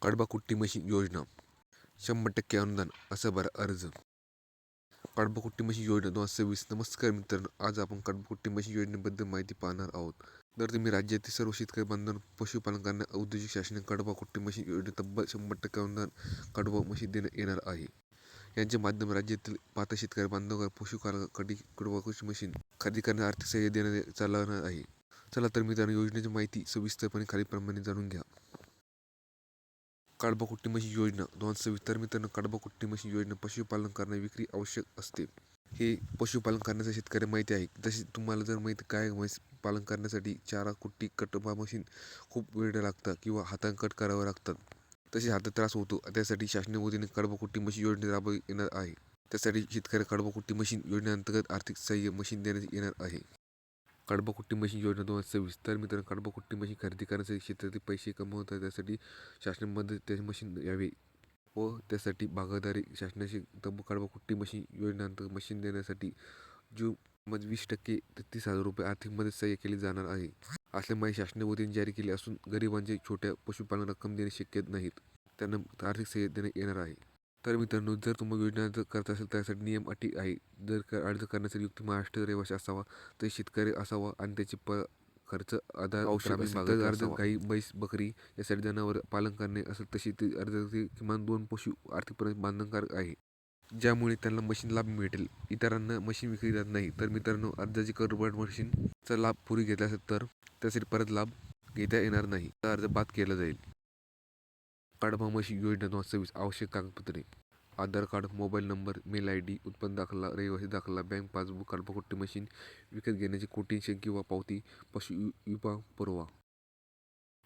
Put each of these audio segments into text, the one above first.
कडबा कुट्टी मशीन योजना 100% अनुदान असा भरा अर्ज. कडबा कुट्टी मशीन योजना 2026. नमस्कार मित्रांनो, आज आपण कडबा कुट्टी मशीन योजनेबद्दल माहिती पाहणार आहोत. तर तुम्ही राज्यातील सर्व शेतकरी बांधवांना पशुपालन करण्यास औद्योगिक शासनाने कडबा कुट्टी मशीन योजनेत तब्बल 100% अनुदान कडबा मशीन देण्यात येणार आहे. यांच्या माध्यमातून राज्यातील पात्र शेतकरी बांधवांना पशुपालनासाठी कडबा कुट्टी मशीन खरेदी करण्यास आर्थिक सहाय्य देण्यात चालणार आहे. चला तर मित्रांनो, योजनेची माहिती सविस्तरपणे खालीलप्रमाणे जाणून घ्या. कडबा कुट्टी मशीन योजना 2026. तर मित्रांनो, कडबा कुट्टी मशीन योजना पशुपालन करणे विक्री आवश्यक असते. हे पशुपालन करण्याचा शेतकरी माहिती आहे. तसेच तुम्हाला जर माहिती काय म्हैस पालन करण्यासाठी चारा कुट्टी कडबा मशीन खूप वेळ लागतात किंवा हाताने कट करावं लागतात, तसेच हातात त्रास होतो. त्यासाठी शासनाच्या वतीने कडबा कुट्टी मशीन योजना राबविण्यात येणार आहे. त्यासाठी शेतकरी कडबा कुट्टी मशीन योजनेअंतर्गत आर्थिक सहाय्य मशीन देण्यात येणार आहे. कडबा कुट्टी मशीन योजना 2026. तर मित्रांनो, कडबा कुट्टी मशीन खरेदी करण्यासाठी शेतकरी पैसे कमवतात. त्यासाठी शासनामध्ये त्याचे मशीन यावे व त्यासाठी भागीदारी शासनाची कडबा कुट्टी मशीन योजनेअंतर्गत मशीन देण्यासाठी जून 20% ते 30,000 रुपये आर्थिक मदत सहाय्य केली जाणार आहे. असल्या माहिती शासनाच्या वतीने जारी केली असून गरिबांचे छोट्या पशुपालन रक्कम देणे शक्य नाहीत, त्यांना आर्थिक सहाय्य देण्यात येणार आहे. तर मित्रांनो, जर तुम्हाला योजना अर्ज करत असेल त्यासाठी नियम अटी आहे. जर अर्ज करण्यासाठी युक्ती महाराष्ट्र रहिवासी असावा, तर शेतकरी असावा आणि त्याची खर्च आधार ग्रामीण भागात अर्ज गाई म्हैस बकरी यासाठी जनावर पालन करणे असेल तशी अर्जाची किमान 2 पशु आर्थिकपणे बंधनकारक आहे, ज्यामुळे त्यांना मशीन लाभ मिळेल. इतरांना मशीन विकली जात नाही. तर मित्रांनो, अर्जाची कडबा मशीनचा लाभ पूर्वी घेतला असेल तर त्यासाठी परत लाभ घेता येणार नाही, तर अर्ज बाद केला जाईल. कडबा मशीन योजना 2026. आवश्यक कागदपत्रे: Aadhaar card, mobile number, mail ID, उत्पन्न दाखला, रहिवासी दाखला, बँक पासबुक, कडबा कुट्टी मशीन विकत घेण्याची कोटेशन किंवा पावती, पशु विमा पुरावा.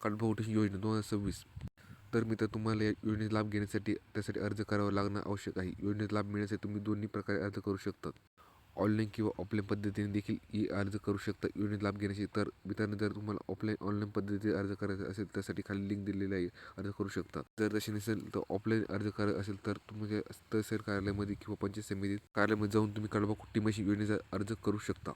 कडबा कुट्टी योजना 2026. तर मित्र, तुम्हाला या योजनेचा लाभ घेण्यासाठी त्यासाठी अर्ज करावा लागणं आवश्यक आहे. योजनेचा लाभ मिळण्यासाठी तुम्ही दोन्ही प्रकारे अर्ज करू शकता. ऑनलाईन किंवा ऑफलाईन पद्धतीने देखील अर्ज करू शकता. योजनेचा लाभ घेण्यासाठी तर मित्रांनो, जर तुम्हाला ऑनलाईन पद्धतीने अर्ज करायचा असेल त्यासाठी खाली लिंक दिलेली आहे, अर्ज करू शकता. जर तसे नसेल तर ऑफलाईन अर्ज करायचा असेल तर तुम्ही तहसील कार्यालयामध्ये किंवा पंचायत समिती कार्यालयामध्ये जाऊन तुम्ही कडबा कुट्टी मशीन योजनेचा अर्ज करू शकता.